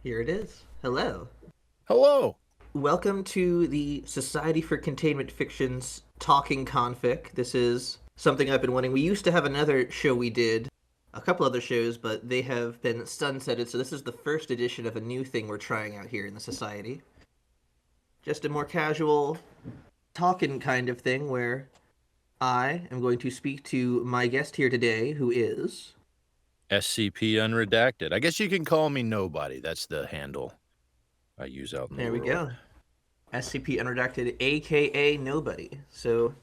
Here it is. Hello. Hello. Welcome to the Society for Containment Fiction's Talking Confic. This is something I've been wanting. We used to have another show we did, a couple other shows, but they have been sunsetted, so this is the first edition of a new thing we're trying out here in the Society. Just a more casual, talking kind of thing where I am going to speak to my guest here today, who is. SCP Unredacted. I guess you can call me Nobody. That's the handle I use out in the There we world. go. SCP Unredacted, aka Nobody. So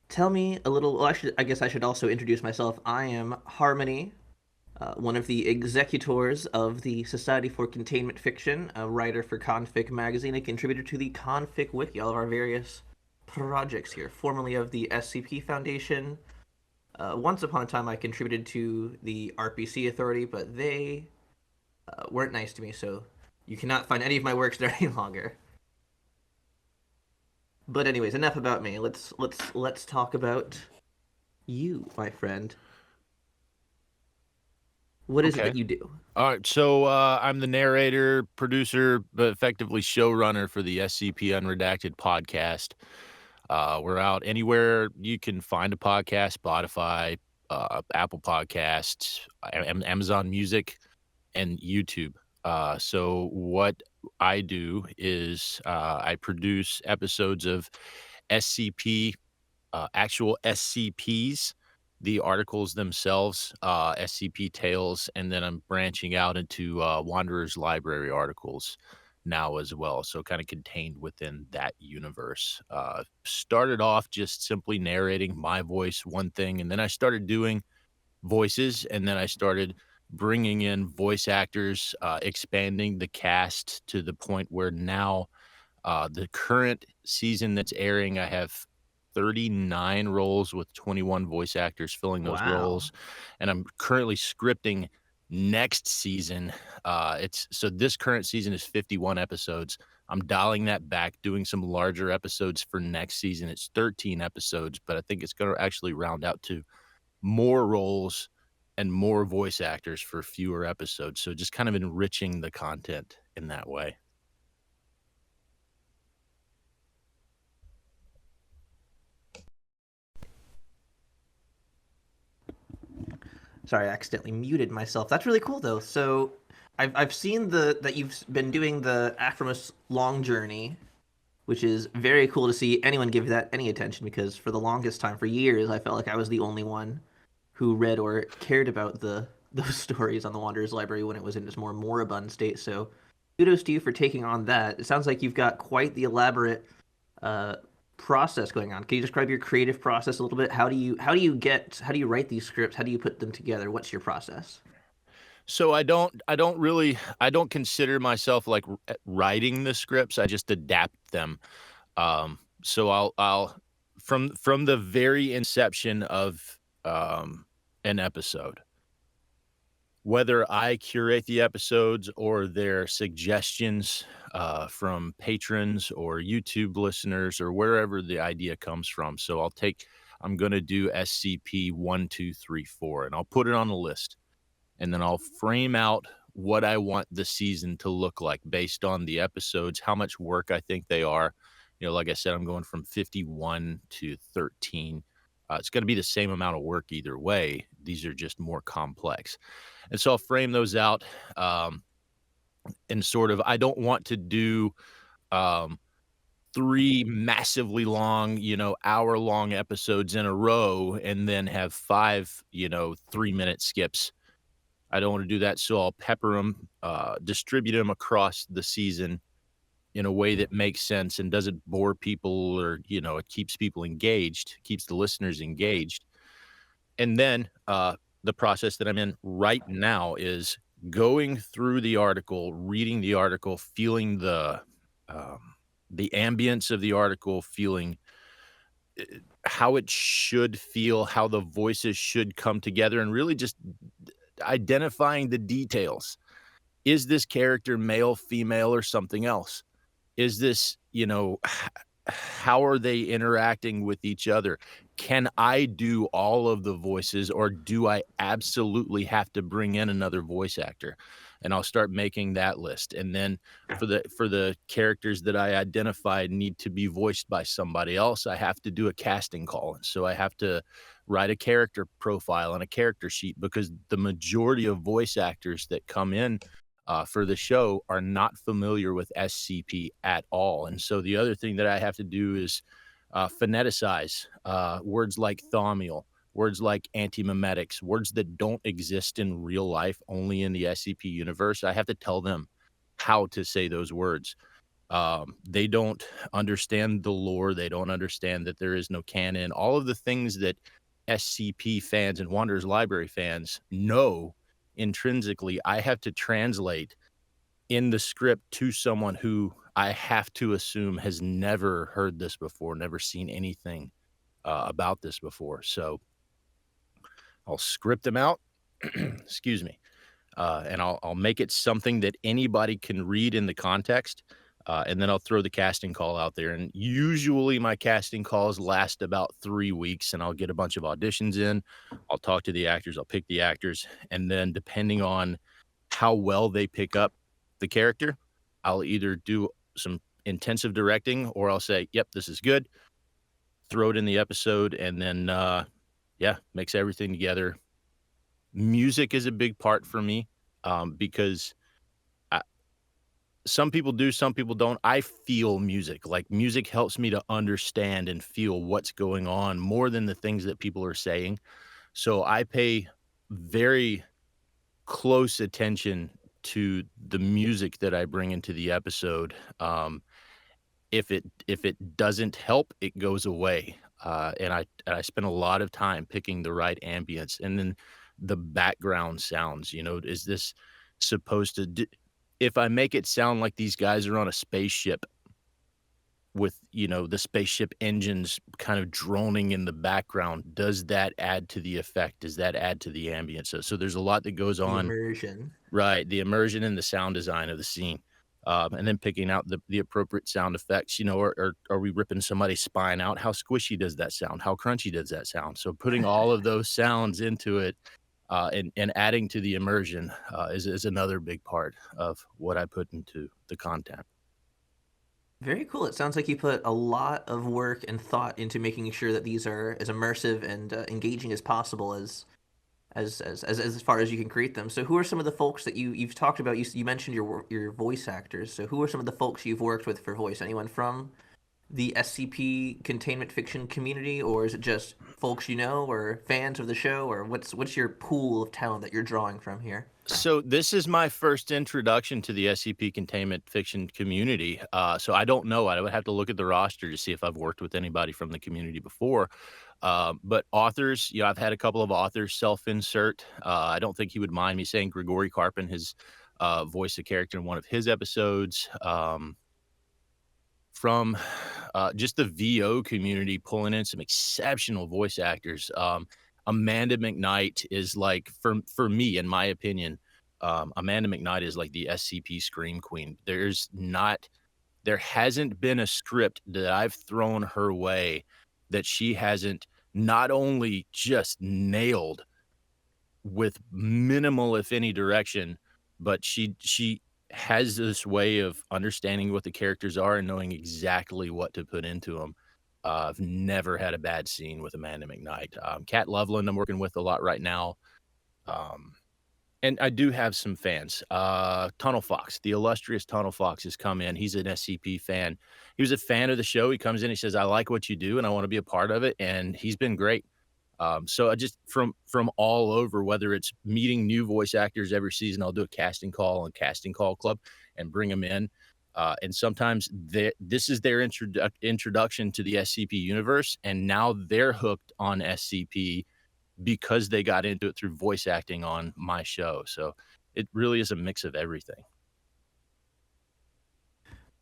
tell me a little. Well, I guess I should also introduce myself. I am Harmony, one of the executors of the Society for Containment Fiction, a writer for Confic magazine, a contributor to the Confic wiki, all of our various projects here. Formerly of the SCP Foundation. Once upon a time, I contributed to the RPC Authority, but they weren't nice to me, so you cannot find any of my works there any longer. But anyways, enough about me. Let's talk about you, my friend. What is it Okay. that you do? All right. So I'm the narrator, producer, but effectively showrunner for the SCP Unredacted podcast. We're out anywhere you can find a podcast: Spotify, Apple Podcasts, Amazon Music, and YouTube. So what I do is I produce episodes of SCP, actual SCPs, the articles themselves, SCP Tales, and then I'm branching out into Wanderer's Library articles now as well. So kind of contained within that universe. Started off just simply narrating my voice, one thing, and then I started doing voices, and then I started bringing in voice actors, expanding the cast to the point where now the current season that's airing, I have 39 roles with 21 voice actors filling those Wow. roles, and I'm currently scripting next season. It's so this current season is 51 episodes. I'm dialing that back, doing some larger episodes for next season. It's 13 episodes, but I think it's going to actually round out to more roles and more voice actors for fewer episodes. So just kind of enriching the content in that way. Sorry, I accidentally muted myself. That's really cool though. So I've seen the that you've been doing the Aphromus Long Journey, which is very cool to see anyone give that any attention because for the longest time, for years, I felt like I was the only one who read or cared about the those stories on the Wanderer's Library when it was in its more moribund state. So kudos to you for taking on that. It sounds like you've got quite the elaborate uh, process going on. Can you describe your creative process a little bit? How do you write these scripts? How do you put them together? What's your process? So I don't consider myself like writing the scripts. I just adapt them. So I'll from the very inception of an episode, whether I curate the episodes or their suggestions from patrons or YouTube listeners or wherever the idea comes from. So I'm going to do SCP 1234 and I'll put it on the list, and then I'll frame out what I want the season to look like based on the episodes, how much work I think they are. Like I said, I'm going from 51 to 13. It's going to be the same amount of work either way. These are just more complex. And so I'll frame those out. And sort of, I don't want to do um, three massively long, hour long episodes in a row and then have five, 3-minute skips. I don't want to do that. So I'll pepper them, distribute them across the season in a way that makes sense and doesn't bore people, or, it keeps people engaged, keeps the listeners engaged. And then the process that I'm in right now is going through the article, reading the article, feeling the ambience of the article, feeling how it should feel, how the voices should come together, and really just identifying the details. Is this character male, female, or something else? Is this, how are they interacting with each other? Can I do all of the voices, or do I absolutely have to bring in another voice actor? and I'll start making that list. And then for the characters that I identified need to be voiced by somebody else, I have to do a casting call. And so I have to write a character profile and a character sheet, because the majority of voice actors that come in for the show are not familiar with SCP at all. And so the other thing that I have to do is phoneticize words like thaumiel, words like antimemetics, words that don't exist in real life, only in the SCP universe. I have to tell them how to say those words. They don't understand the lore. They don't understand that there is no canon. All of the things that SCP fans and Wanderers Library fans know intrinsically, I have to translate in the script to someone who I have to assume has never heard this before, never seen anything about this before. So I'll script them out, excuse me, and I'll make it something that anybody can read in the context, and then I'll throw the casting call out there. And usually my casting calls last about 3 weeks, and I'll get a bunch of auditions in. I'll talk to the actors, I'll pick the actors, and then depending on how well they pick up the character, I'll either do some intensive directing or I'll say, "Yep, this is good." Throw it in the episode, and then yeah, mix everything together. Music is a big part for me, because I, some people do, some people don't. I feel music. Like, music helps me to understand and feel what's going on more than the things that people are saying. So I pay very close attention to the music that I bring into the episode. If it doesn't help, it goes away. And I spend a lot of time picking the right ambience, and then the background sounds. Is this supposed to? If I make it sound like these guys are on a spaceship with the spaceship engines kind of droning in the background, does that add to the effect? Does that add to the ambience? So there's a lot that goes The on. immersion. Right, the immersion and the sound design of the scene, and then picking out the appropriate sound effects. Are we ripping somebody's spine out? How squishy does that sound? How crunchy does that sound? So putting all of those sounds into it, and adding to the immersion, is another big part of what I put into the content. Very cool. It sounds like you put a lot of work and thought into making sure that these are as immersive and engaging as possible as far as you can create them. So, who are some of the folks that you've talked about? You mentioned your voice actors. So, who are some of the folks you've worked with for voice? Anyone from the SCP containment fiction community, or is it just folks you know, or fans of the show, or what's your pool of talent that you're drawing from here? So this is my first introduction to the SCP containment fiction community. So I don't know. I would have to look at the roster to see if I've worked with anybody from the community before. But authors, I've had a couple of authors self-insert. I don't think he would mind me saying Grigori Karpin has voiced a character in one of his episodes. From just the VO community, pulling in some exceptional voice actors. Amanda McKnight is like, for me, in my opinion, Amanda McKnight is like the SCP scream queen. There hasn't been a script that I've thrown her way that she hasn't not only just nailed with minimal, if any, direction, but she has this way of understanding what the characters are and knowing exactly what to put into them. I've never had a bad scene with Amanda McKnight. Kat Loveland, I'm working with a lot right now. Um, and I do have some fans. Tunnel Fox, the illustrious Tunnel Fox, has come in. He's an SCP fan. He was a fan of the show. He comes in, he says, "I like what you do and I want to be a part of it." And he's been great. So I just from all over, whether it's meeting new voice actors every season, I'll do a casting call on Casting Call Club and bring them in. And sometimes this is their introduction to the SCP universe, and now they're hooked on SCP because they got into it through voice acting on my show. So it really is a mix of everything.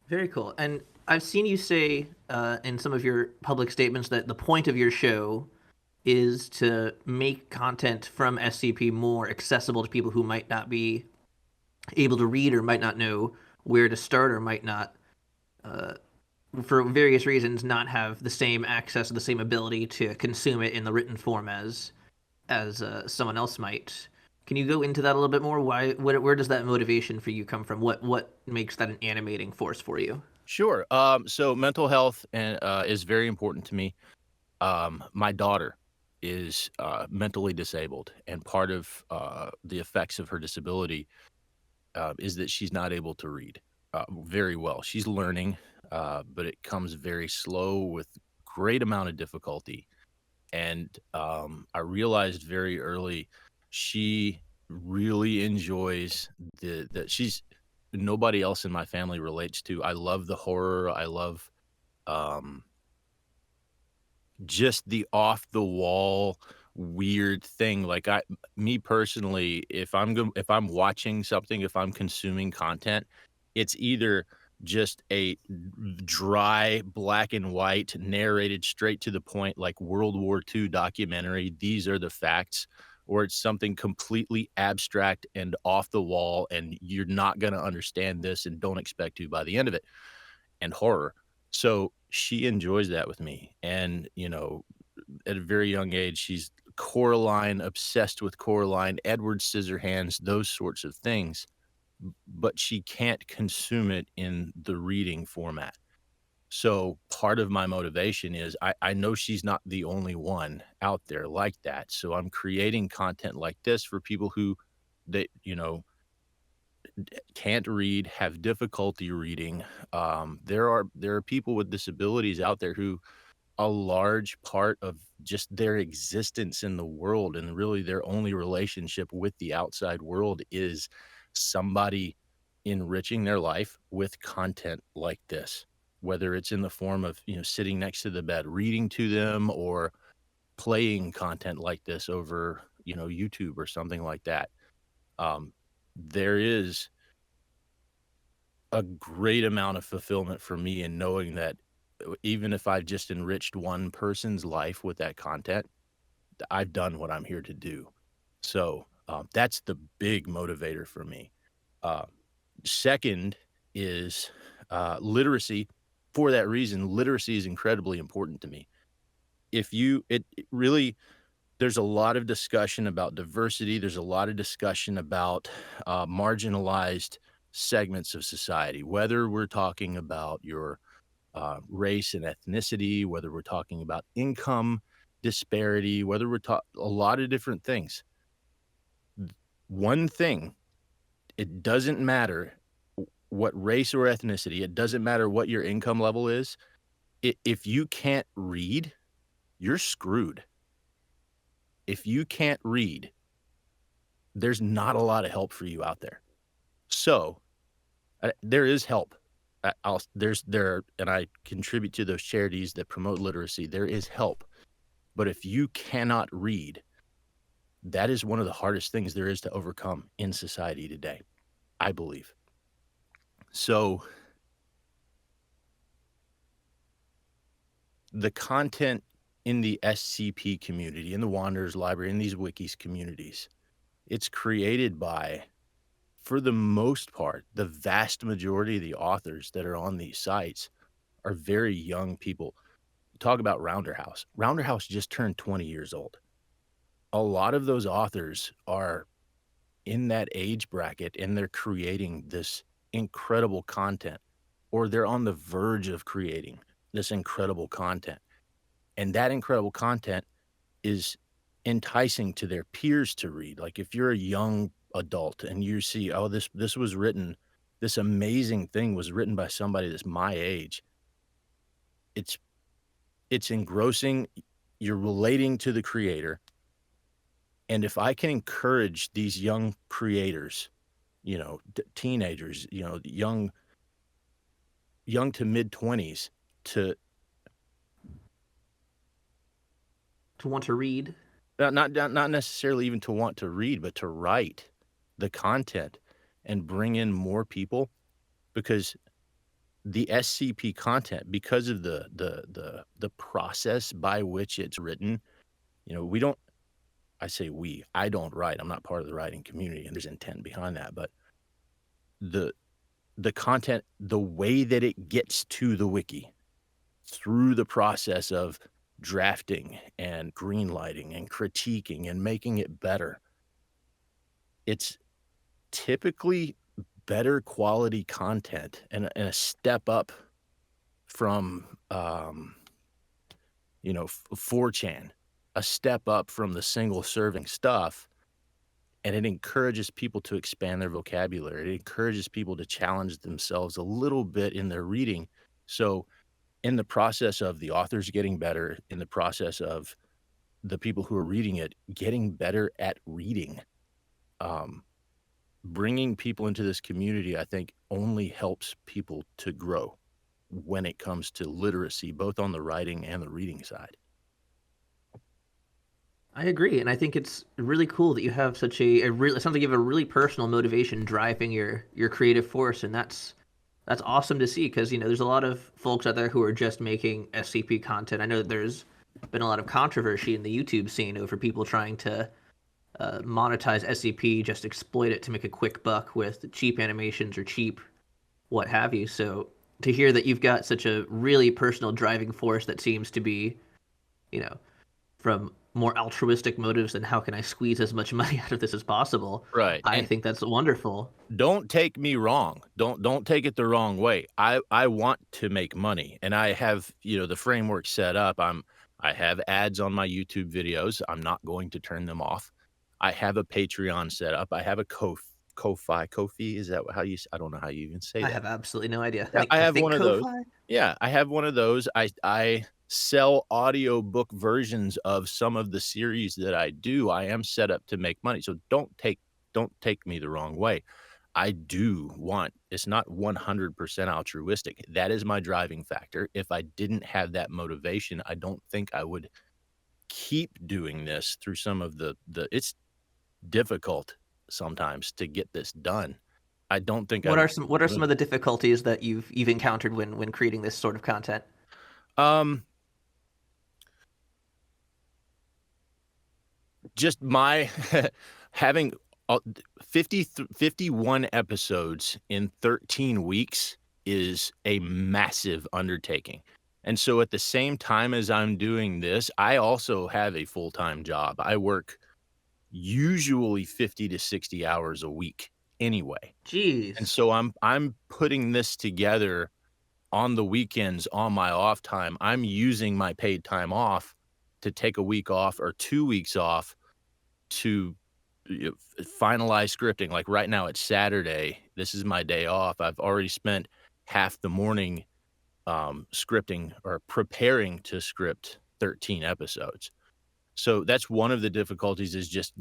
Very cool. And I've seen you say in some of your public statements that the point of your show is to make content from SCP more accessible to people who might not be able to read or might not know where to start or might not, for various reasons, not have the same access or the same ability to consume it in the written form as someone else might. Can you go into that a little bit more? Where does that motivation for you come from? What makes that an animating force for you? Sure. So mental health and is very important to me. My daughter is mentally disabled, and part of the effects of her disability is that she's not able to read very well. She's learning, but it comes very slow with great amount of difficulty. And I realized very early she really enjoys the that she's nobody else in my family relates to. I love the horror. I love um, just the off the wall weird thing. Like me personally, if I'm watching something, if I'm consuming content, it's either just a dry black and white narrated straight to the point like World War II documentary, these are the facts, or it's something completely abstract and off the wall and you're not going to understand this and don't expect to by the end of it, and horror. So she enjoys that with me. And, at a very young age, she's Coraline, obsessed with Coraline, Edward Scissorhands, those sorts of things. But she can't consume it in the reading format. So part of my motivation is I know she's not the only one out there like that. So I'm creating content like this for people who that, can't read, have difficulty reading. There are people with disabilities out there who a large part of just their existence in the world and really their only relationship with the outside world is somebody enriching their life with content like this, whether it's in the form of, sitting next to the bed reading to them, or playing content like this over, YouTube or something like that. There is a great amount of fulfillment for me in knowing that even if I've just enriched one person's life with that content, I've done what I'm here to do. So that's the big motivator for me. Uh, Second is literacy. For that reason, literacy is incredibly important to me. It really, there's a lot of discussion about diversity. There's a lot of discussion about marginalized segments of society, whether we're talking about your race and ethnicity, whether we're talking about income disparity, whether we're talking a lot of different things. One thing, it doesn't matter what race or ethnicity, it doesn't matter what your income level is. If you can't read, you're screwed. If you can't read, there's not a lot of help for you out there. So there is help. And I contribute to those charities that promote literacy. There is help. But if you cannot read, that is one of the hardest things there is to overcome in society today, I believe. So the content in the SCP community, in the Wanderers Library, in these wikis communities, it's created by, for the most part, the vast majority of the authors that are on these sites are very young people. Talk about Rounder House. Rounder House just turned 20 years old. A lot of those authors are in that age bracket and they're creating this incredible content, or they're on the verge of creating this incredible content. And that incredible content is enticing to their peers to read. Like if you're a young adult and you see, oh, this was written, this amazing thing was written by somebody that's my age. It's engrossing. You're relating to the creator. And if I can encourage these young creators, teenagers, young to mid 20s to Want to read? not necessarily even to want to read, but to write the content and bring in more people, because the SCP content, because of the process by which it's written, we don't. I don't write. I'm not part of the writing community, and there's intent behind that. But the content, the way that it gets to the wiki through the process of drafting and greenlighting and critiquing and making it better, it's typically better quality content and a step up from, 4chan, a step up from the single serving stuff, and it encourages people to expand their vocabulary. It encourages people to challenge themselves a little bit in their reading. So, in the process of the authors getting better, in the process of the people who are reading it getting better at reading, um, bringing people into this community, I think, only helps people to grow when it comes to literacy, both on the writing and the reading side. I agree, and I think it's really cool that you have such a real. It sounds like you have a really personal motivation driving your creative force, and that's awesome to see because there's a lot of folks out there who are just making SCP content. I know that there's been a lot of controversy in the YouTube scene over people trying to monetize SCP, just exploit it to make a quick buck with cheap animations or cheap what have you. So to hear that you've got such a really personal driving force that seems to be, you know, from more altruistic motives than how can I squeeze as much money out of this as possible, Right, I and think that's wonderful. don't take me wrong. Don't take it the wrong way. I want to make money, and I have, the framework set up. I have ads on my YouTube videos. I'm not going to turn them off. I have a Patreon set up. I have a Ko-fi, is that how you I don't know how you even say I that. have absolutely no idea. Yeah, I I have think one of those. Ko-Fi. Yeah, I have one of those. I sell audiobook versions of some of the series that I do. I am set up to make money. So don't take me the wrong way. I do want it's not 100% altruistic. That is my driving factor. If I didn't have that motivation, I don't think I would keep doing this through some of the it's difficult sometimes to get this done. I don't think I would keep What are some doing of the difficulties that you've encountered when creating this sort of content? it. Just my having 51 episodes in 13 weeks is a massive undertaking. And so at the same time as I'm doing this, I also have a full-time job. I work usually 50 to 60 hours a week anyway. And Jeez. so I'm putting this together on the weekends, on my off time. I'm using my paid time off to take a week off or 2 weeks off to finalize scripting. Like right now, it's Saturday. This is my day off. I've already spent half the morning scripting or preparing to script 13 episodes. So that's one of the difficulties is just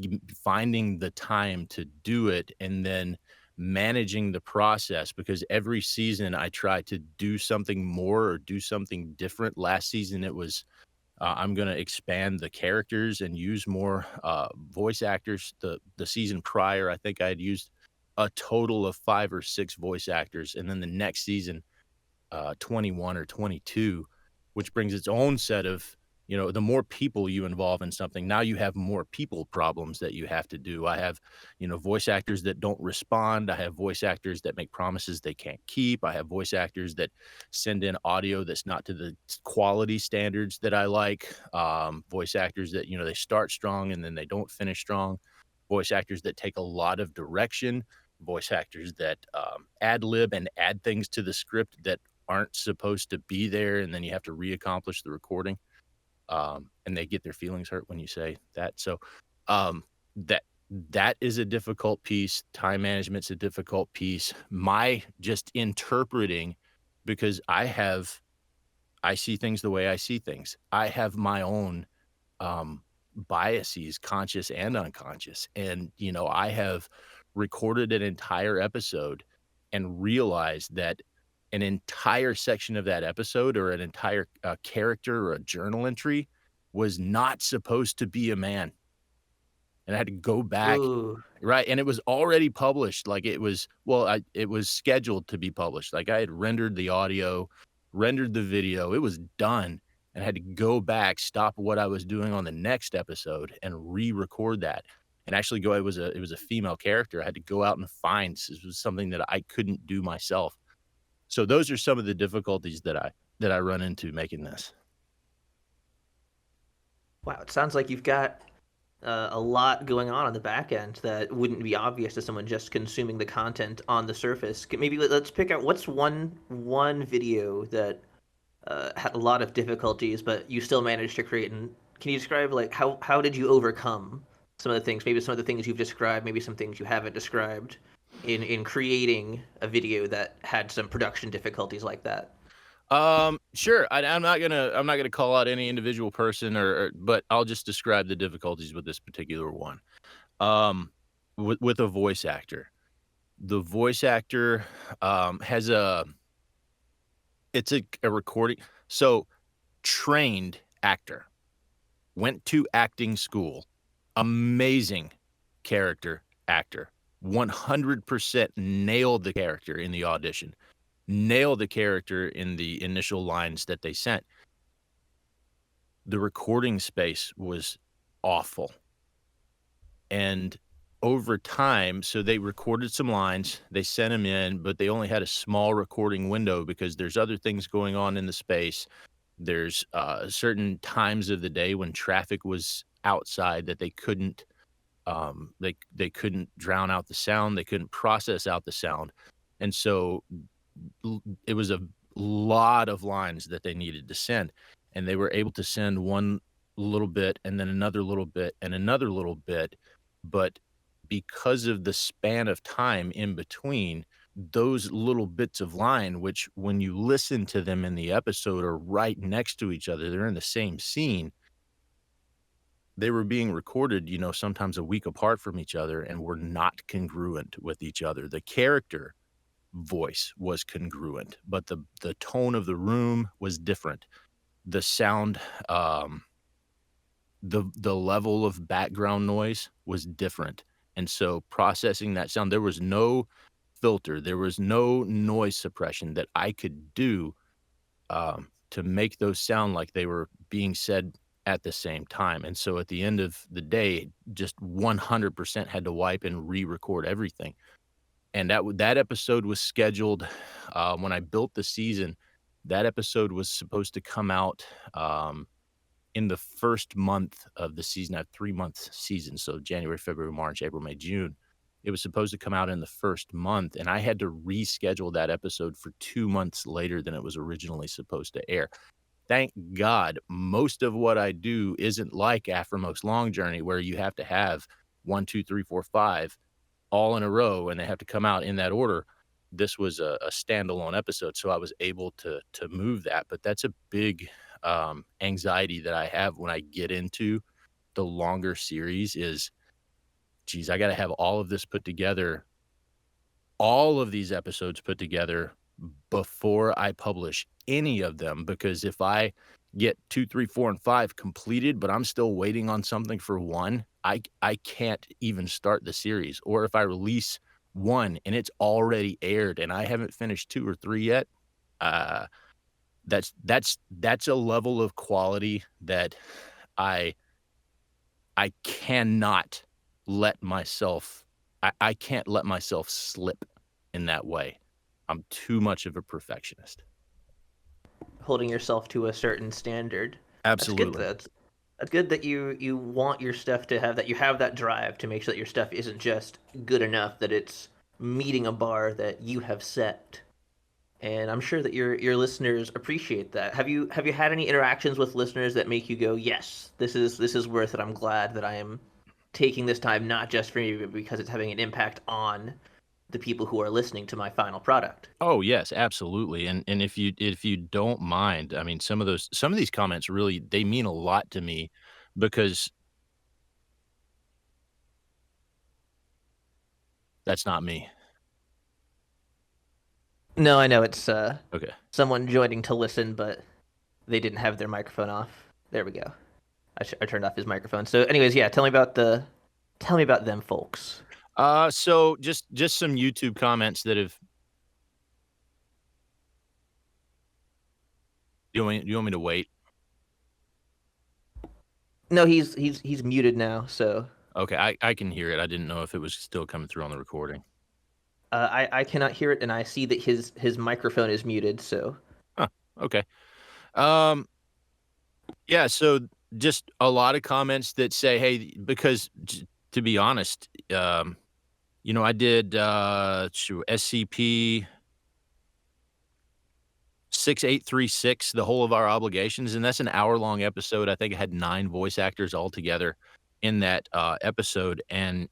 finding the time to do it and then managing the process because every season I try to do something more or do something different. Last season it was I'm gonna expand the characters and use more, voice actors. The season prior, I think I had used a total of 5 or 6 voice actors, and then the next season, 21 or 22, which brings its own set of the more people you involve in something, now you have more people problems that you have to do. I have, voice actors that don't respond. I have voice actors that make promises they can't keep. I have voice actors that send in audio that's not to the quality standards that I like. Voice actors that, they start strong and then they don't finish strong. Voice actors that take a lot of direction. Voice actors that ad lib and add things to the script that aren't supposed to be there, and then you have to reaccomplish the recording. And they get their feelings hurt when you say that. So, um, that that is a difficult piece. Time management's a difficult piece. My just interpreting, because I see things the way I see things. I have my own biases, conscious and unconscious. And, I have recorded an entire episode and realized that an entire section of that episode or an entire character or a journal entry was not supposed to be a man. And I had to go back. Ooh. Right. And it was already published. Like it was scheduled to be published. Like I had rendered the audio, rendered the video. It was done. And I had to go back, stop what I was doing on the next episode and re-record that. And actually it was a female character. I had to go out and find. This was something that I couldn't do myself. So those are some of the difficulties that I run into making this. Wow, it sounds like you've got a lot going on the back end that wouldn't be obvious to someone just consuming the content on the surface. Maybe let's pick out what's one video that had a lot of difficulties, but you still managed to create. And can you describe like how did you overcome some of the things? Maybe some of the things you've described, maybe some things you haven't described in creating a video that had some production difficulties like that. Sure. I'm not gonna call out any individual person, but I'll just describe the difficulties with this particular one. Um, with a voice actor, the voice actor has a recording. So trained actor went to acting school, amazing character actor, 100% nailed the character in the audition, nailed the character in the initial lines that they sent. The recording space was awful. And over time, so they recorded some lines, they sent them in, but they only had a small recording window because there's other things going on in the space. There's certain times of the day when traffic was outside that they couldn't drown out the sound, they couldn't process out the sound. And so it was a lot of lines that they needed to send, and they were able to send one little bit and then another little bit and another little bit, but because of the span of time in between those little bits of line, which when you listen to them in the episode are right next to each other, they're in the same scene, they were being recorded, sometimes a week apart from each other and were not congruent with each other. The character voice was congruent, but the tone of the room was different. The sound, the level of background noise was different. And so processing that sound, there was no filter, there was no noise suppression that I could do to make those sound like they were being said at the same time. And so at the end of the day, just 100% had to wipe and re-record everything. And that episode was scheduled when I built the season. That episode was supposed to come out in the first month of the season. I have 3 months season, so January, February, March, April, May, June. It was supposed to come out in the first month, and I had to reschedule that episode for 2 months later than it was originally supposed to air. Thank God, most of what I do isn't like Aframos Long Journey, where you have to have 1, 2, 3, 4, 5 all in a row, and they have to come out in that order. This was a standalone episode, so I was able to move that. But that's a big anxiety that I have when I get into the longer series is, geez, I got to have all of this put together, all of these episodes put together before I publish any of them. Because if I get 2, 3, 4, and 5 completed, but I'm still waiting on something for 1, I can't even start the series. Or if I release 1 and it's already aired and I haven't finished 2 or 3 yet, uh, that's a level of quality that I I cannot let myself I can't let myself slip in that way. I'm too much of a perfectionist. Holding yourself to a certain standard. That's good. Absolutely. That's good that you want your stuff to have that. You have that drive to make sure that your stuff isn't just good enough, that it's meeting a bar that you have set. And I'm sure that your listeners appreciate that. Have you had any interactions with listeners that make you go, yes, this is worth it. I'm glad that I am taking this time not just for me, but because it's having an impact on the people who are listening to my final product. Oh, yes, absolutely, and if you don't mind, I mean, some of these comments really, they mean a lot to me because that's not me. No, I know it's Okay. someone joining to listen, but they didn't have their microphone off. There we go. I turned off his microphone. So, anyways, yeah, tell me about them folks. So just some YouTube comments that have you want me to wait? No, he's muted now, so Okay, I can hear it. I didn't know if it was still coming through on the recording. I cannot hear it, and I see that his microphone is muted. So Huh, okay. Um, yeah, so just a lot of comments that say, "Hey," because to be honest, I did SCP 6836, the whole of our obligations, and that's an hour-long episode. I think it had 9 voice actors altogether in that, episode, and,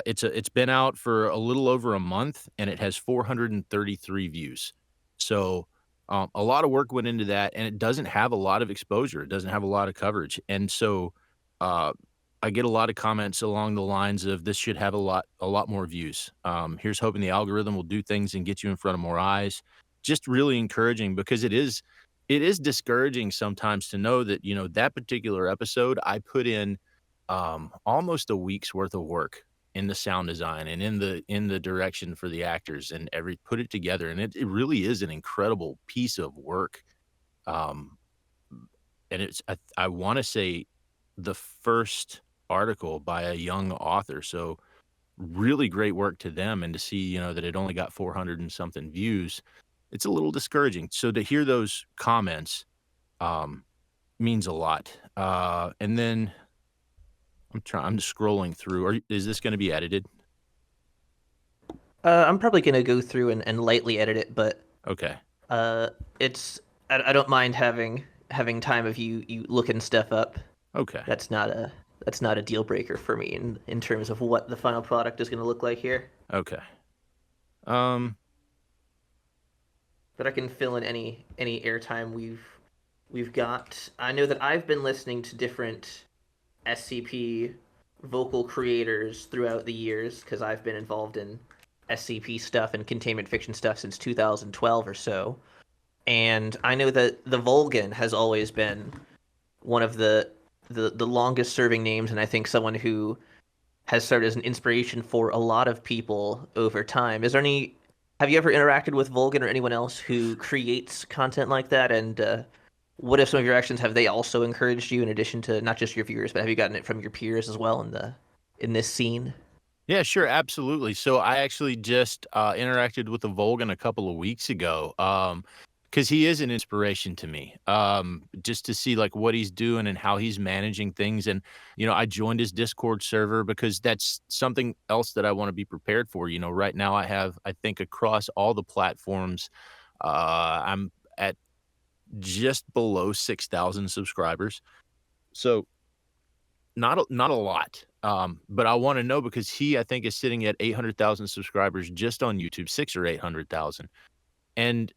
it's been out for a little over a month, and it has 433 views. So, a lot of work went into that, and it doesn't have a lot of exposure. It doesn't have a lot of coverage, and so, uh, I get a lot of comments along the lines of, "This should have a lot more views." Here's hoping the algorithm will do things and get you in front of more eyes. Just really encouraging because it is discouraging sometimes to know that, that particular episode, I put in, almost a week's worth of work in the sound design and in the direction for the actors and put it together, and it really is an incredible piece of work. Um, and I wanna say the first article by a young author, so really great work to them, and to see, that it only got 400 and something views, it's a little discouraging. So to hear those comments, um, means a lot. And then I'm just scrolling through. Is this gonna be edited? I'm probably gonna go through and lightly edit it, but Okay. uh, it's I don't mind having time of you looking stuff up. Okay. That's not a deal breaker for me in terms of what the final product is gonna look like here. Okay. Um, But I can fill in any airtime we've got. I know that I've been listening to different SCP vocal creators throughout the years because I've been involved in SCP stuff and containment fiction stuff since 2012 or so. And I know that the Volgan has always been one of the longest serving names, and I think someone who has served as an inspiration for a lot of people over time. Is there any? Have you ever interacted with Volgan or anyone else who creates content like that? And what if some of your actions have they also encouraged you in addition to not just your viewers, but have you gotten it from your peers as well in this scene? yeah, sure, absolutely. So I actually just, interacted with the Volgan a couple of weeks ago, because he is an inspiration to me, just to see, like, what he's doing and how he's managing things, and, I joined his Discord server because that's something else that I wanna be prepared for. Right now I think across all the platforms, I'm at just below 6,000 subscribers. So not a lot, but I wanna know because I think, is sitting at 800,000 subscribers just on YouTube, 6 or 800,000, and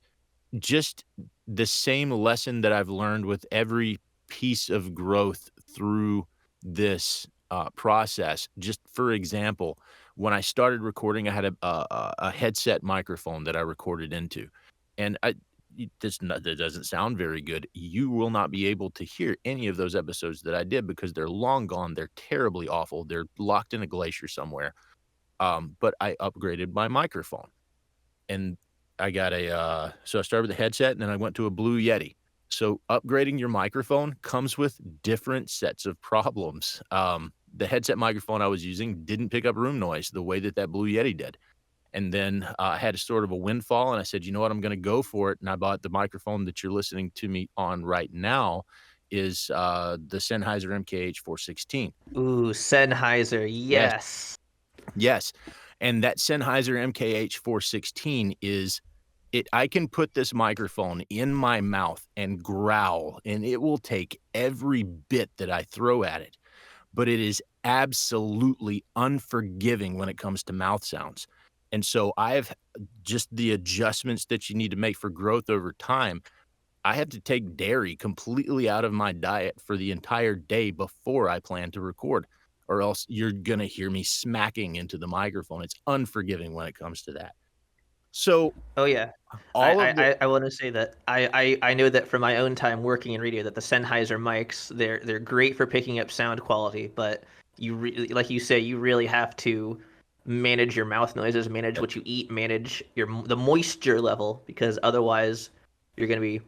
just the same lesson that I've learned with every piece of growth through this, process. Just for example, when I started recording, I had a headset microphone that I recorded into, and that doesn't sound very good. You will not be able to hear any of those episodes that I did because they're long gone, they're terribly awful, they're locked in a glacier somewhere, but I upgraded my microphone. And so I started with a headset, and then I went to a Blue Yeti. So upgrading your microphone comes with different sets of problems. The headset microphone I was using didn't pick up room noise the way that Blue Yeti did. And then, I had a sort of a windfall, and I said, "You know what? I'm gonna go for it," and I bought the microphone that you're listening to me on right now is, the Sennheiser MKH416. Ooh, Sennheiser, Yes. yes. Yes, and that Sennheiser MKH416 I can put this microphone in my mouth and growl, and it will take every bit that I throw at it, but it is absolutely unforgiving when it comes to mouth sounds. And so I've just the adjustments that you need to make for growth over time. I have to take dairy completely out of my diet for the entire day before I plan to record, or else you're gonna hear me smacking into the microphone. It's unforgiving when it comes to that. So Oh yeah. I all of the I, I want to say that I know that from my own time working in radio that the Sennheiser mics they're great for picking up sound quality, but like you say you really have to manage your mouth noises, manage what you eat, manage the moisture level because otherwise you're gonna be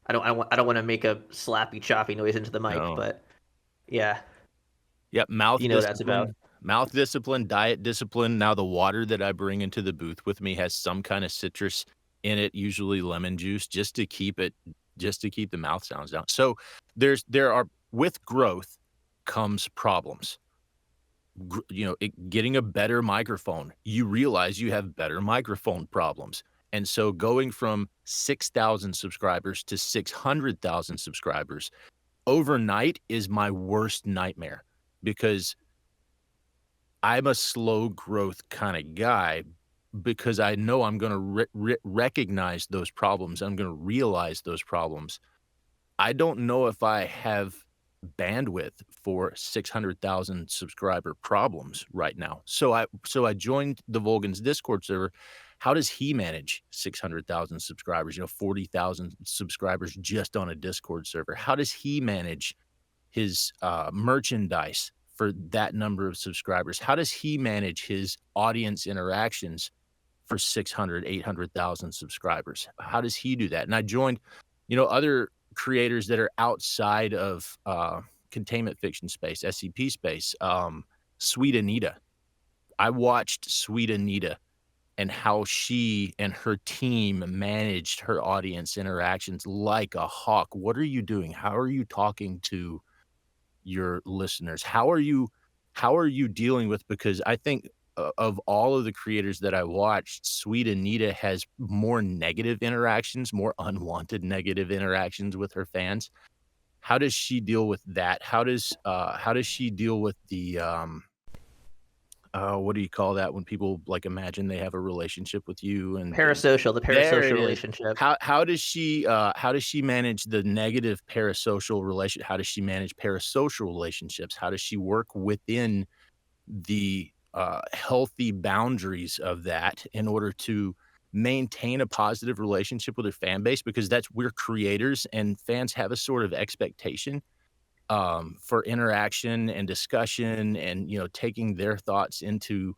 I don't want to make a slappy choppy noise into the mic, no. but yeah, Yep, you know what that's about. mouth discipline, diet discipline. Now the water that I bring into the booth with me has some kind of citrus in it, usually lemon juice, just to keep it just to keep the mouth sounds down. So there are with growth comes problems. Getting a better microphone, you realize you have better microphone problems. And so going from 6,000 subscribers to 600,000 subscribers overnight is my worst nightmare because I'm a slow growth kind of guy because I know I'm going to recognize those problems. I'm going to realize those problems. I don't know if I have bandwidth for 600,000 subscriber problems right now. So I joined the Volgan's Discord server. How does he manage 600,000 subscribers, 40,000 subscribers just on a Discord server? How does he manage his merchandise for that number of subscribers? How does he manage his audience interactions for 600, 800,000 subscribers? How does he do that? And I joined, other creators that are outside of containment fiction space, SCP space. Sweet Anita. I watched Sweet Anita and how she and her team managed her audience interactions like a hawk. What are you doing? How are you talking to your listeners? How are you dealing with, because I think of all of the creators that I watched, Sweet Anita has more negative interactions, more unwanted negative interactions with her fans. How does she deal with that? How does she deal with the what do you call that when people like imagine they have a relationship with you and Parasocial, the there parasocial it is. relationship. How does she manage the negative parasocial relation? How does she manage parasocial relationships? How does she work within the healthy boundaries of that in order to maintain a positive relationship with her fan base? Because we're creators and fans have a sort of expectation for interaction and discussion and, taking their thoughts into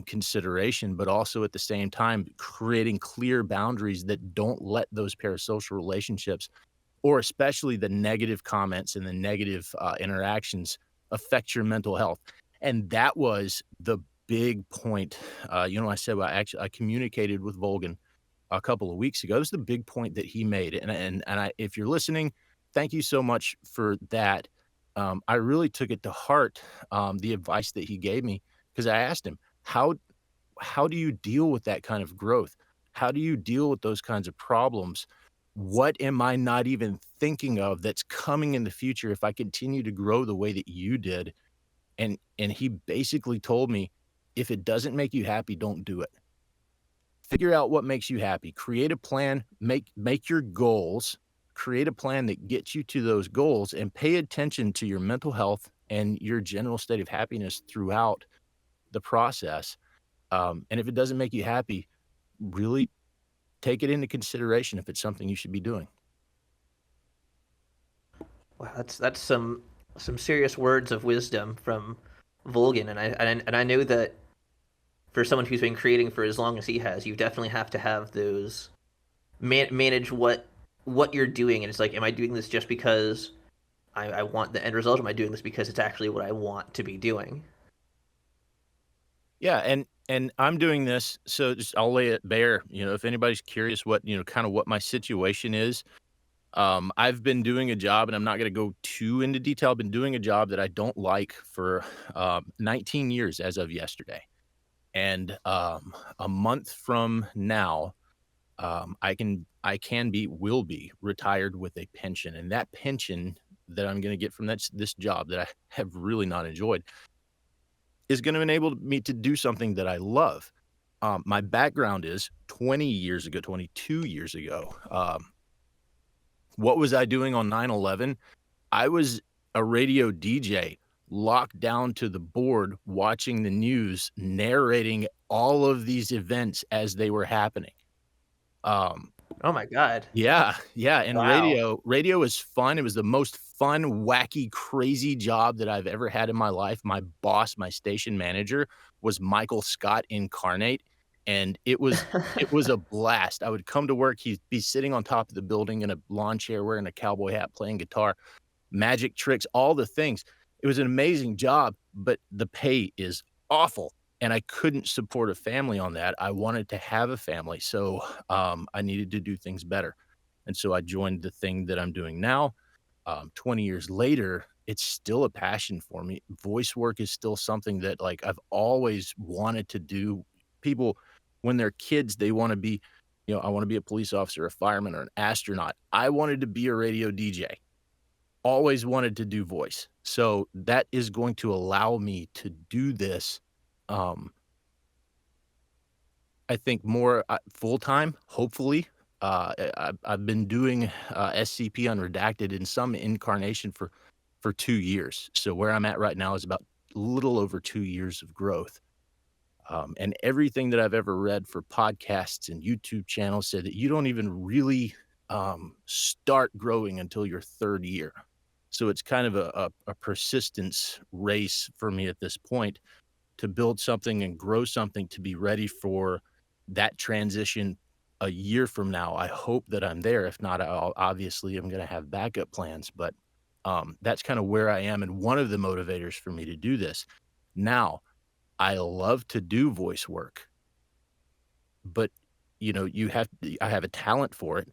consideration, but also at the same time, creating clear boundaries that don't let those parasocial relationships, or especially the negative comments and the negative interactions, affect your mental health. And that was the big point. I said, well, actually, I communicated with Volgan a couple of weeks ago. It was the big point that he made. If you're listening, thank you so much for that. I really took it to heart, the advice that he gave me, because I asked him, how do you deal with that kind of growth? How do you deal with those kinds of problems? What am I not even thinking of that's coming in the future if I continue to grow the way that you did? And he basically told me, if it doesn't make you happy, don't do it. Figure out what makes you happy. Create a plan, make your goals, create a plan that gets you to those goals, and pay attention to your mental health and your general state of happiness throughout the process. And if it doesn't make you happy, really take it into consideration if it's something you should be doing. Wow, that's some serious words of wisdom from Volgan, and I know that for someone who's been creating for as long as he has, you definitely have to have those manage what you're doing, and it's like, am I doing this just because I want the end result? Or am I doing this because it's actually what I want to be doing? Yeah, and I'm doing this, so just I'll lay it bare. If anybody's curious what kind of what my situation is, I've been doing a job, and I'm not going to go too into detail. I've been doing a job that I don't like for 19 years as of yesterday, and a month from now, will be retired with a pension, and that pension that I'm going to get from this job that I have really not enjoyed is going to enable me to do something that I love. My background is 22 years ago. What was I doing on 9/11? I was a radio DJ locked down to the board, watching the news, narrating all of these events as they were happening. Oh my God! Yeah, and Wow. radio is fun. It was the most fun, wacky, crazy job that I've ever had in my life. My boss, my station manager, was Michael Scott incarnate, and it was a blast. I would come to work, he'd be sitting on top of the building in a lawn chair, wearing a cowboy hat, playing guitar, magic tricks, all the things. It was an amazing job, but the pay is awful, and I couldn't support a family on that. I wanted to have a family, so, I needed to do things better. And so I joined the thing that I'm doing now. 20 years later, it's still a passion for me. Voice work is still something that like I've always wanted to do. People, when they're kids, they want to be, I want to be a police officer, a fireman, or an astronaut. I wanted to be a radio DJ. Always wanted to do voice. So that is going to allow me to do this. Um, I think more full time, hopefully. I've been doing SCP Unredacted in some incarnation for 2 years. So where I'm at right now is about a little over 2 years of growth. And everything that I've ever read for podcasts and YouTube channels said that you don't even really start growing until your third year. So it's kind of a persistence race for me at this point to build something and grow something to be ready for that transition a year from now. I hope that I'm there. If not, obviously I'm going to have backup plans, but that's kind of where I am. And one of the motivators for me to do this now, I love to do voice work, but I have a talent for it.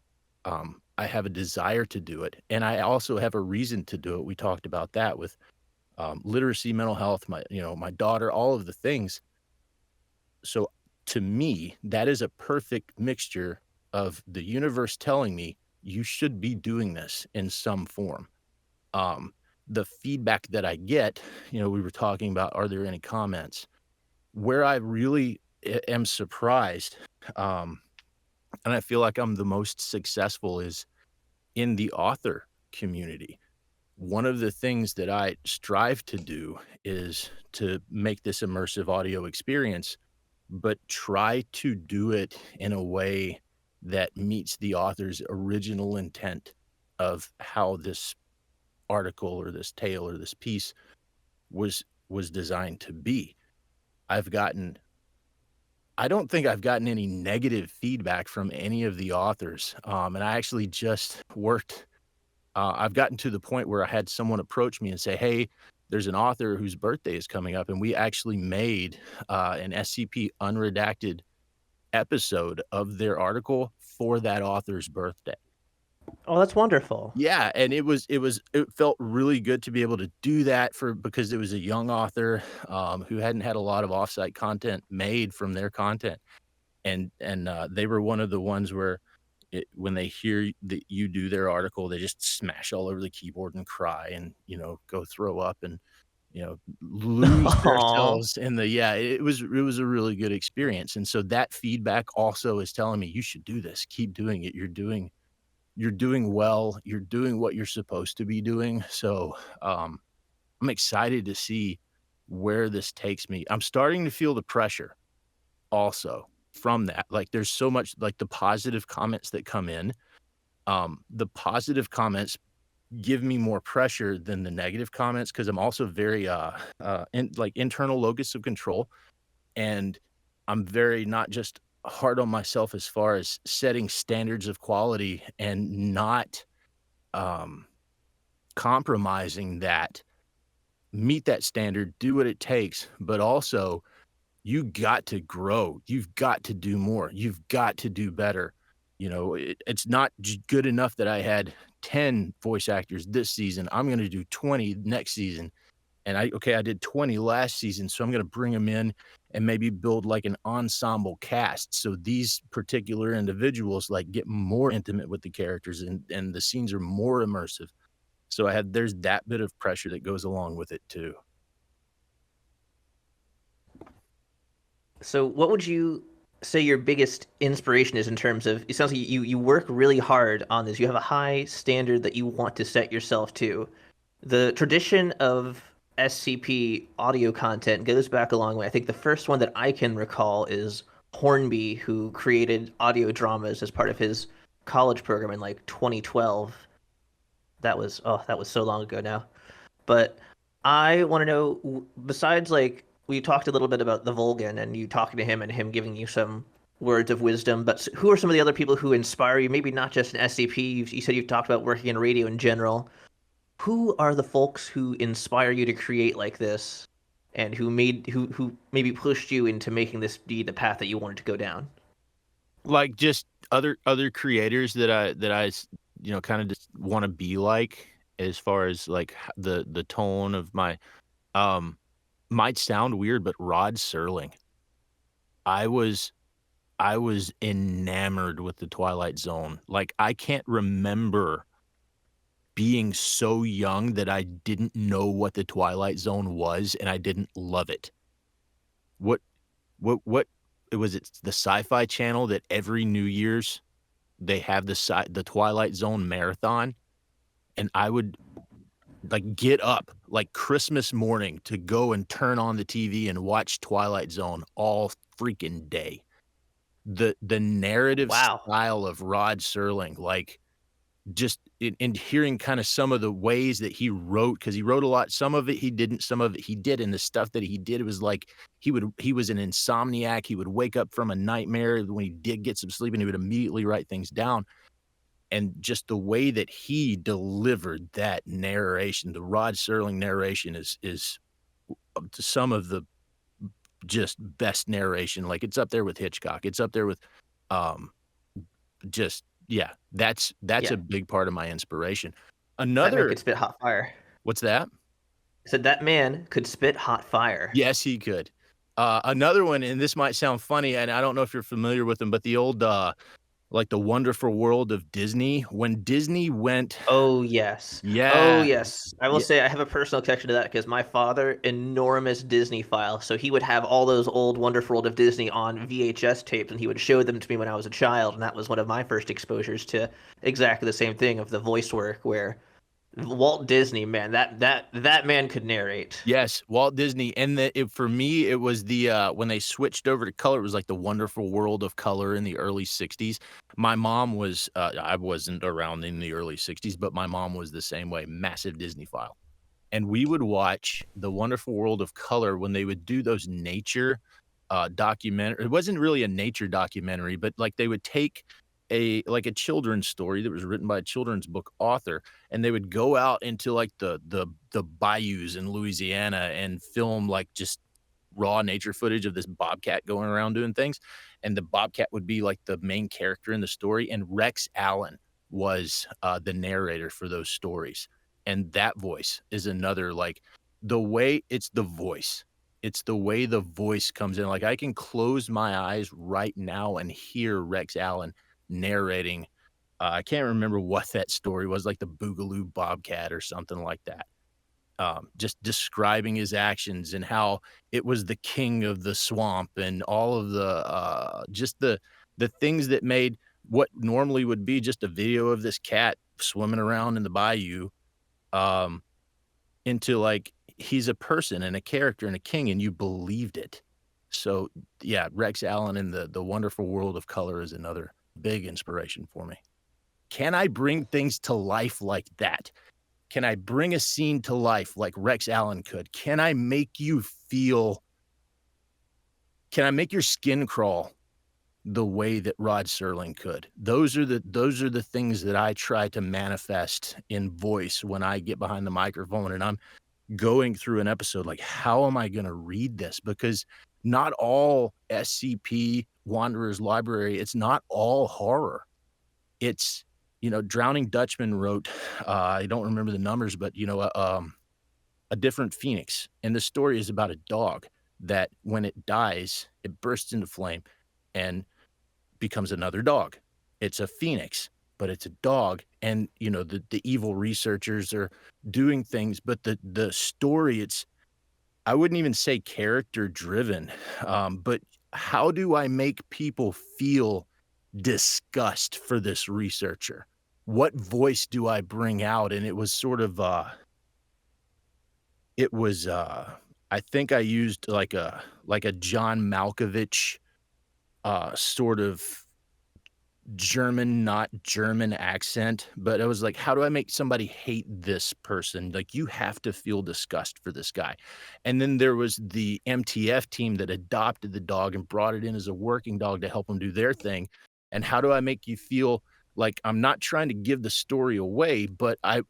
I have a desire to do it. And I also have a reason to do it. We talked about that with literacy, mental health, my daughter, all of the things. So to me, that is a perfect mixture of the universe telling me you should be doing this in some form. The feedback that I get, we were talking about, are there any comments? Where I really am surprised, and I feel like I'm the most successful is in the author community. One of the things that I strive to do is to make this immersive audio experience, but try to do it in a way that meets the author's original intent of how this article or this tale or this piece was designed to be. I don't think I've gotten any negative feedback from any of the authors. And I actually just I've gotten to the point where I had someone approach me and say, "Hey, there's an author whose birthday is coming up." And we actually made an SCP Unredacted episode of their article for that author's birthday. Oh, that's wonderful. Yeah, and it felt really good to be able to do that because it was a young author, who hadn't had a lot of offsite content made from their content. And they were one of the ones where when they hear that you do their article, they just smash all over the keyboard and cry and, go throw up and, lose Aw. themselves in the yeah, it was a really good experience. And so that feedback also is telling me, "You should do this. Keep doing it. You're doing well. You're doing what you're supposed to be doing." So, I'm excited to see where this takes me. I'm starting to feel the pressure also from that. Like, there's so much like the positive comments that come in. The positive comments give me more pressure than the negative comments because I'm also very, internal locus of control. And I'm very not just hard on myself as far as setting standards of quality and not um, compromising that, meet that standard, do what it takes, but also you got to grow. You've got to do more. You've got to do better. It's not good enough that I had 10 voice actors this season. I'm going to do 20 next season. And I did 20 last season, so I'm gonna bring them in and maybe build like an ensemble cast. So these particular individuals like get more intimate with the characters and the scenes are more immersive. So there's that bit of pressure that goes along with it too. So, what would you say your biggest inspiration is in terms of? It sounds like you work really hard on this. You have a high standard that you want to set yourself to. The tradition of SCP audio content goes back a long way. I think the first one that I can recall is Hornby, who created audio dramas as part of his college program in like 2012. That was so long ago now. But I want to know, besides like we talked a little bit about the Volgan and you talking to him and him giving you some words of wisdom, but who are some of the other people who inspire you? Maybe not just in SCP. You said you've talked about working in radio in general. Who are the folks who inspire you to create like this and who maybe pushed you into making this be the path that you wanted to go down? Like just other creators that I kind of just want to be like, as far as like the tone of my um might sound weird, but Rod Serling. I was I was enamored with the Twilight Zone. Like, I can't remember being so young that I didn't know what the Twilight Zone was, and I didn't love it. What what was it the Sci-Fi Channel that every New Year's they have the Twilight Zone marathon, and I would, like, get up, like, Christmas morning to go and turn on the TV and watch Twilight Zone all freaking day. The narrative Wow. style of Rod Serling, like, just in hearing kinda some of the ways that he wrote, because he wrote a lot. Some of it he didn't, some of it he did, and the stuff that he did was like he was an insomniac. He would wake up from a nightmare when he did get some sleep, and he would immediately write things down, and just the way that he delivered that narration, the Rod Serling narration is some of the just best narration. Like, it's up there with Hitchcock. It's up there with, um, just yeah, that's Yeah. a big part of my inspiration. That man Another could spit hot fire. What's that? I said that man could spit hot fire. Yes, he could. Another one, and this might sound funny, and I don't know if you're familiar with them, but the old, like, The Wonderful World of Disney. When Disney went Oh, yes. Oh, Yeah, yes. I will yeah, say I have a personal connection to that because my father, enormous Disney file. So he would have all those old Wonderful World of Disney on VHS tapes, and he would show them to me when I was a child. And that was one of my first exposures to exactly the same thing of the voice work, where Walt Disney, man, that man could narrate. yes, Walt Disney, and for me, it was when they switched over to color, it was like The Wonderful World of Color in the early '60s. My mom was, I wasn't around in the early '60s, but my mom was the same way, massive Disney file. And we would watch The Wonderful World of Color when they would do those nature, documentary. It wasn't really a nature documentary, but, like, they would take a children's story that was written by a children's book author, and they would go out into, like, the bayous in Louisiana and film, like, just raw nature footage of this bobcat going around doing things, and the bobcat would be, like, the main character in the story, and Rex Allen was, the narrator for those stories, and that voice is another, like, the way it's the voice. It's the way the voice comes in. Like, I can close my eyes right now and hear Rex Allen narrating. I can't remember what that story was, like the Boogaloo Bobcat or something like that. Just describing his actions and how it was the king of the swamp and all of just the things that made what normally would be just a video of this cat swimming around in the bayou, um, into, like, he's a person and a character and a king, and you believed it. So, yeah, Rex Allen in The Wonderful World of Color is another big inspiration for me. Can I bring things to life like that? Can I bring a scene to life like Rex Allen could? Can I make your skin crawl the way that Rod Serling could? Those are the things that I try to manifest in voice when I get behind the microphone and I'm going through an episode. Like, how am I gonna read this? Because not all SCP Wanderer's Library, it's not all horror. It's, Drowning Dutchman wrote, I don't remember the numbers, but, A Different Phoenix, and the story is about a dog that when it dies, it bursts into flame and becomes another dog. It's a phoenix, but it's a dog, and, the evil researchers are doing things, but the story, I wouldn't even say character driven, but how do I make people feel disgust for this researcher? What voice do I bring out? And it was sort of, it was, I think I used like a John Malkovich, sort of German, not German accent, but I was like, how do I make somebody hate this person? Like, you have to feel disgust for this guy. And then there was the MTF team that adopted the dog and brought it in as a working dog to help them do their thing. And how do I make you feel like I'm not trying to give the story away, but I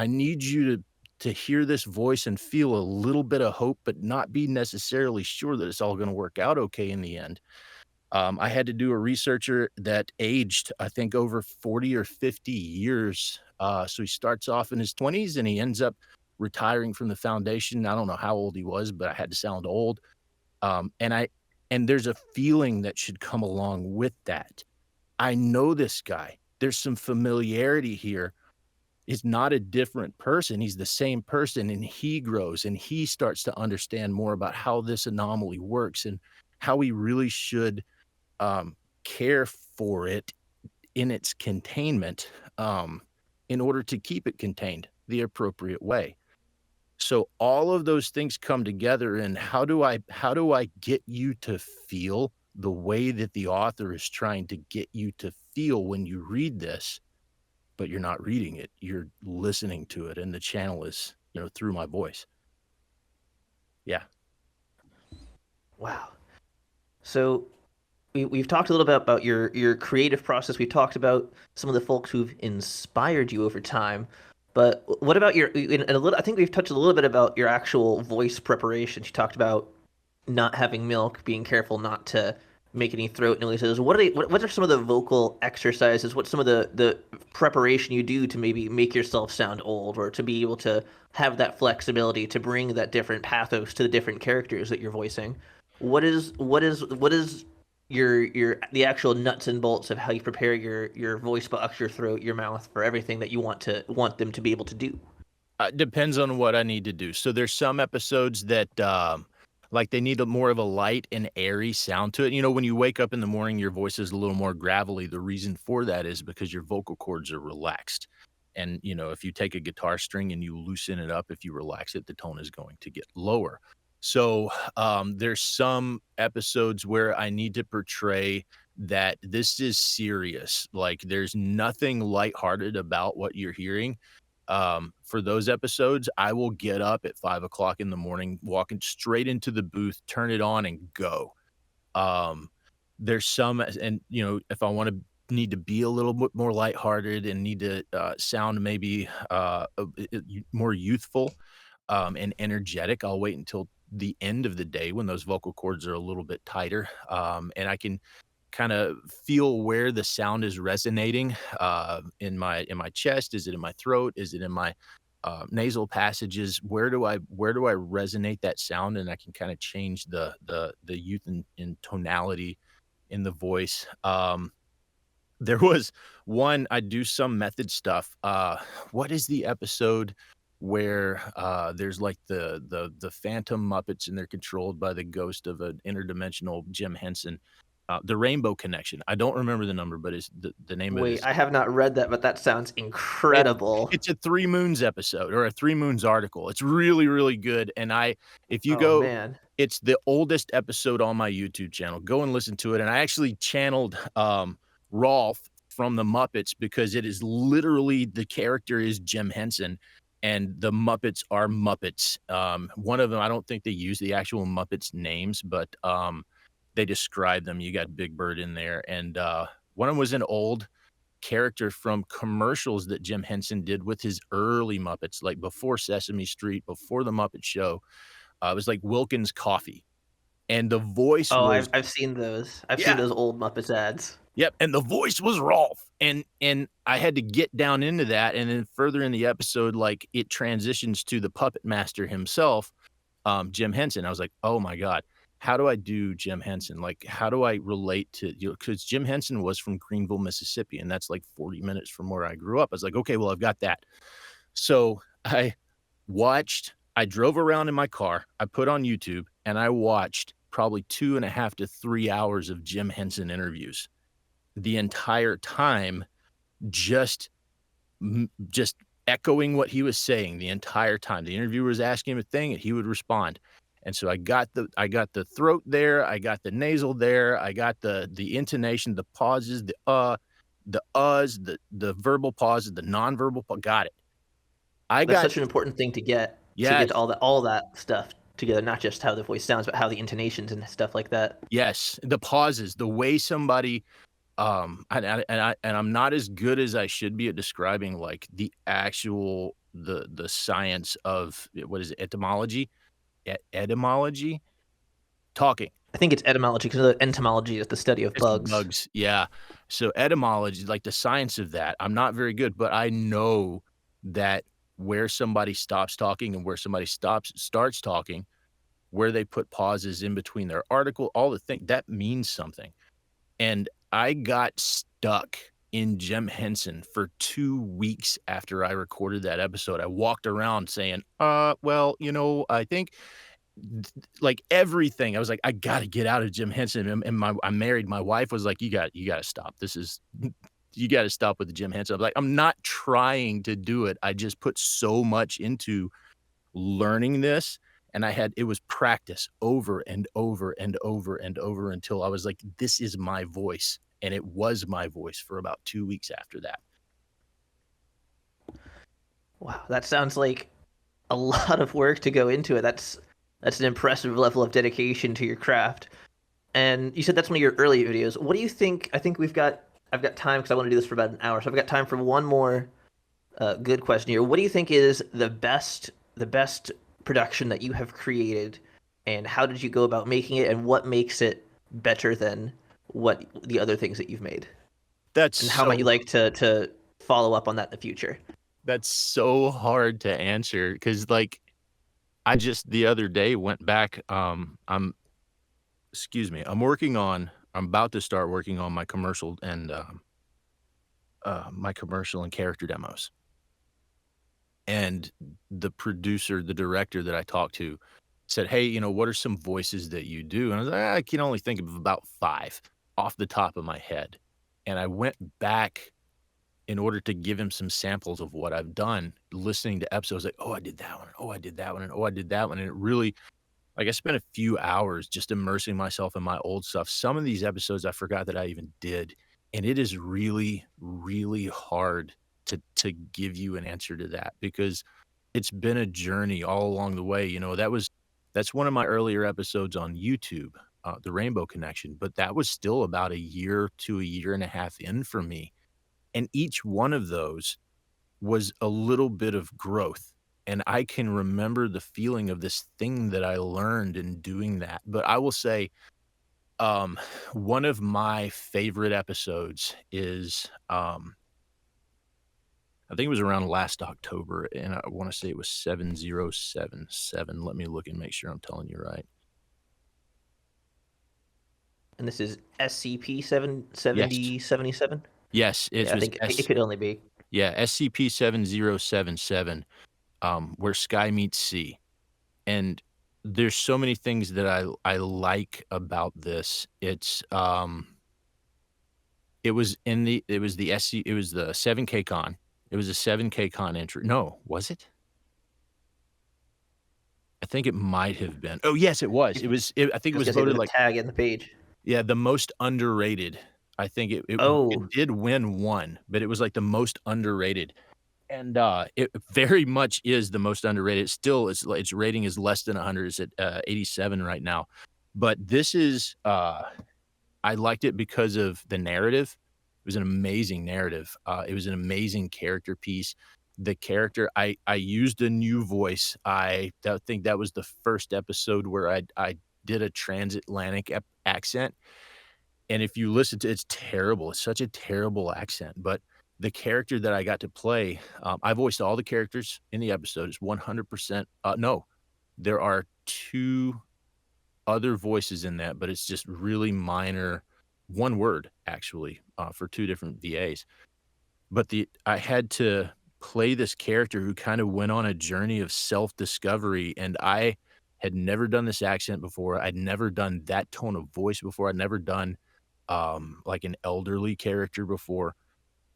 need you to hear this voice and feel a little bit of hope, but not be necessarily sure that it's all going to work out okay in the end. I had to do a researcher that aged, I think, over 40 or 50 years. So he starts off in his 20s and he ends up retiring from the foundation. I don't know how old he was, but I had to sound old. Um, and I and there's a feeling that should come along with that. I know this guy. There's some familiarity here. He's not a different person. He's the same person, and he grows and he starts to understand more about how this anomaly works and how we really should care for it in its containment, in order to keep it contained the appropriate way. So all of those things come together, and how do I get you to feel the way that the author is trying to get you to feel when you read this, but you're not reading it, you're listening to it, and the channel is, through my voice. Yeah. Wow. So we've talked a little bit about your creative process. We've talked about some of the folks who've inspired you over time. But what about I think we've touched a little bit about your actual voice preparations. You talked about not having milk, being careful not to make any throat noises. What are some of the vocal exercises? What's some of the preparation you do to maybe make yourself sound old, or to be able to have that flexibility to bring that different pathos to the different characters that you're voicing? What is your the actual nuts and bolts of how you prepare your voice box, your throat, your mouth for everything that you want them to be able to do? Depends on what I need to do. So there's some episodes that, like they need more of a light and airy sound to it. When you wake up in the morning, your voice is a little more gravelly. The reason for that is because your vocal cords are relaxed. And, if you take a guitar string and you loosen it up, if you relax it, the tone is going to get lower. So there's some episodes where I need to portray that this is serious. Like there's nothing lighthearted about what you're hearing. For those episodes, I will get up at 5 o'clock in the morning, walking straight into the booth, turn it on and go. Um, there's some, and if I want to need to be a little bit more lighthearted and need to sound maybe more youthful and energetic, I'll wait until the end of the day when those vocal cords are a little bit tighter, and I can kind of feel where the sound is resonating in my chest. Is it in my throat? Is it in my nasal passages? Where do I resonate that sound? And I can kind of change the youth in tonality in the voice. There was one, I do some method stuff. What is the episode where there's like the phantom Muppets and they're controlled by the ghost of an interdimensional Jim Henson? The Rainbow Connection. I don't remember the number, but it's the name of it Wait, is I have not read that, but that sounds it's incredible. it's a Three Moons episode or a Three Moons article. It's really, really good, and if you Oh go, man. it's the oldest episode on my YouTube channel. Go and listen to it, and I actually channeled, Rolf from the Muppets because it is literally the character is Jim Henson, and the Muppets are Muppets. One of them, I don't think they use the actual Muppets names, but, they describe them. You got Big Bird in there, and, one of them was an old character from commercials that Jim Henson did with his early Muppets, like before Sesame Street, before the Muppet Show. It was like Wilkins Coffee, and the voice Oh, was I've seen those. I've seen yeah, those old Muppets ads. yep, and the voice was Rolf, and I had to get down into that, and then further in the episode, like, it transitions to the puppet master himself, Jim Henson. I was like, "Oh my god, how do I do Jim Henson? Like, how do I relate to you?" Because Jim Henson was from Greenville, Mississippi, and that's like 40 minutes from where I grew up. I was like, "Okay, well, I've got that." So I drove around in my car, I put on YouTube, and I watched probably 2.5 to 3 hours of Jim Henson interviews the entire time, just just echoing what he was saying the entire time. The interviewer was asking him a thing and he would respond. And so I got the throat there, I got the nasal there, I got the intonation, the pauses, the uhs, the verbal pauses, the nonverbal got it. I That's got such an important thing to get yes, all that stuff together, not just how the voice sounds, but how the intonations and stuff like that. yes, the pauses, the way somebody I'm not as good as I should be at describing like the actual the science of what is it, etymology? Etymology? Talking. I think it's etymology because entomology is the study of It's bugs. bugs, yeah. So etymology, like the science of that, I'm not very good, but I know that where somebody stops talking and where somebody starts talking, where they put pauses in between their article, all the thing that means something. And I got stuck in Jim Henson for 2 weeks after I recorded that episode. I walked around saying, well, I think like everything. I was like, I gotta get out of Jim Henson. And I'm married. My wife was like, you gotta stop. This is you gotta stop with the Jim Henson. I'm like, I'm not trying to do it. I just put so much into learning this. And it was practice over and over and over and over until I was like, this is my voice. And it was my voice for about 2 weeks after that. Wow, that sounds like a lot of work to go into it. That's an impressive level of dedication to your craft. And you said that's one of your early videos. What do you think? I think I've got time because I want to do this for about an hour, so I've got time for one more good question here. What do you think is the best production that you have created, and how did you go about making it, and what makes it better than what the other things that you've made? That's And how might you so like to follow up on that in the future? that's so hard to answer because like I just the other day went back. Excuse me. I'm about to start working on my commercial and character demos. And the producer, the director that I talked to said, "Hey, what are some voices that you do?" And I was like, "I can only think of about 5 off the top of my head." And I went back in order to give him some samples of what I've done, listening to episodes like, "Oh, I did that one. Oh, I did that one. And oh, I did that one." And it really like I spent a few hours just immersing myself in my old stuff. Some of these episodes I forgot that I even did. And it is really, really hard to give you an answer to that because it's been a journey all along the way. That's one of my earlier episodes on YouTube, The Rainbow Connection, but that was still about a year to a year and a half in for me. And each one of those was a little bit of growth. And I can remember the feeling of this thing that I learned in doing that. But I will say, um, one of my favorite episodes is, I think it was around last October, and I want to say it was 7077. Let me look and make sure I'm telling you right. And this is SCP seven Yes. seventy 77. Yes, it Yeah, I was think it could only be. SCP 7077, where Sky meets Sea. And there's so many things that I like about this. It was the SC it was the 7K con. It was a 7K con entry. No, was it? I think it might have been. Oh, yes, it was. I I think it was was gonna say voted there's a like tag in the page. yeah, the most underrated. I think Oh, it did win 1, but it was like the most underrated. And, it very much is the most underrated. Still, its rating is less than 100. It's at, 87 right now. But this is, I liked it because of the narrative. It was an amazing narrative. It was an amazing character piece. The character I used a new voice. Think that was the first episode where I did a transatlantic accent, and if you listen to it's terrible. It's such a terrible accent, but the character that I got to play, I voiced all the characters in the episode. It's 100%, no, there are 2 other voices in that, but it's just really minor 1 word actually, for 2 different VAs. But I had to play this character who kind of went on a journey of self-discovery, and I had never done this accent before. I'd never done that tone of voice before. I'd never done, like an elderly character before.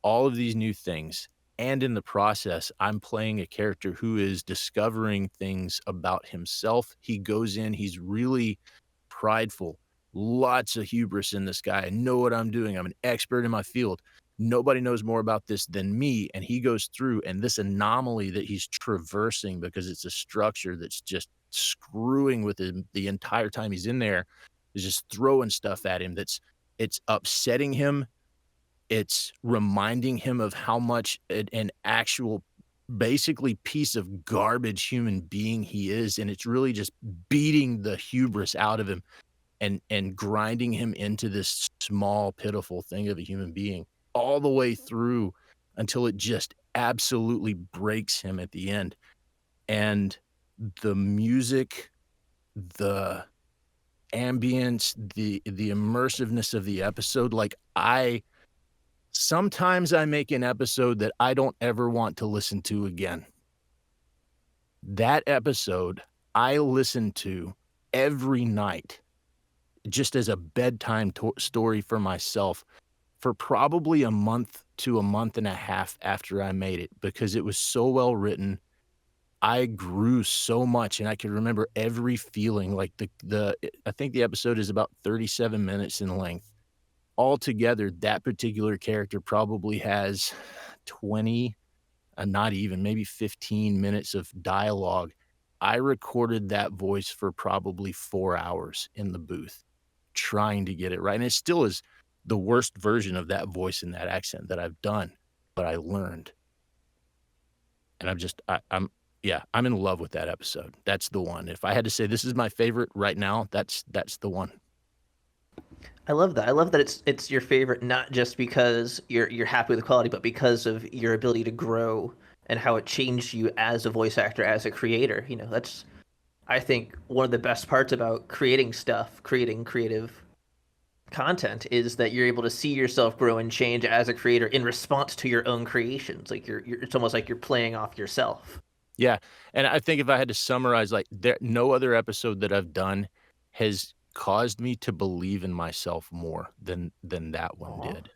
All of these new things, and in the process, I'm playing a character who is discovering things about himself. He goes in, he's really prideful, lots of hubris in this guy. I know what I'm doing. I'm an expert in my field. Nobody knows more about this than me. And he goes through, and this anomaly that he's traversing because it's a structure that's just screwing with him the entire time he's in there is just throwing stuff at him it's upsetting him, it's reminding him of how much an actual basically piece of garbage human being he is, and it's really just beating the hubris out of him. and grinding him into this small, pitiful thing of a human being all the way through until it just absolutely breaks him at the end. And the music, the ambience, the immersiveness of the episode, like sometimes I make an episode that I don't ever want to listen to again. That episode I listen to every night just as a bedtime story for myself for probably a month to a month and a half after I made it, because it was so well written. I grew so much, and I can remember every feeling. Like I think the episode is about 37 minutes in length. Altogether, that particular character probably has 20, not even, maybe 15 minutes of dialogue. I recorded that voice for probably 4 hours in the booth trying to get it right, and it still is the worst version of that voice and that accent that I've done, but I learned. And I'm in love with that episode. That's the one. If I had to say this is my favorite right now, that's the one. I love that. I love that it's your favorite not just because you're happy with the quality, but because of your ability to grow and how it changed you as a voice actor, as a creator. You know, that's I think one of the best parts about creating stuff, creating creative content is that you're able to see yourself grow and change as a creator in response to your own creations. Like it's almost like you're playing off yourself. Yeah, and I think if I had to summarize, like, no other episode that I've done has caused me to believe in myself more than that one Aw. did.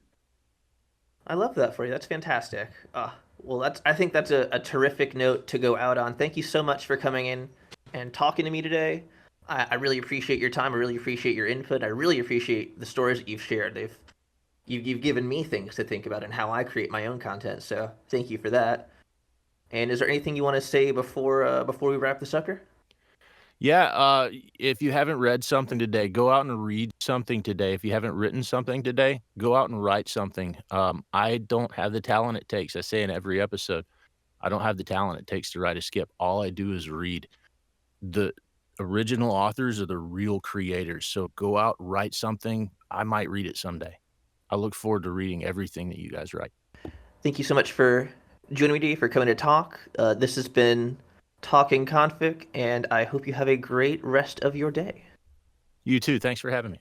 I love that for you. That's fantastic. Well, I think that's a terrific note to go out on. Thank you so much for coming in and talking to me today. I really appreciate your time. I really appreciate your input. I really appreciate the stories that you've shared. You've given me things to think about and how I create my own content. So thank you for that. And is there anything you want to say before we wrap this up here? Yeah, if you haven't read something today, go out and read something today. If you haven't written something today, go out and write something. I don't have the talent it takes. I say in every episode, I don't have the talent it takes to write a skip. All I do is read. The original authors are the real creators. So go out, write something. I might read it someday. I look forward to reading everything that you guys write. Thank you so much for joining me today, for coming to talk. This has been Talking Confic, and I hope you have a great rest of your day. You too. Thanks for having me.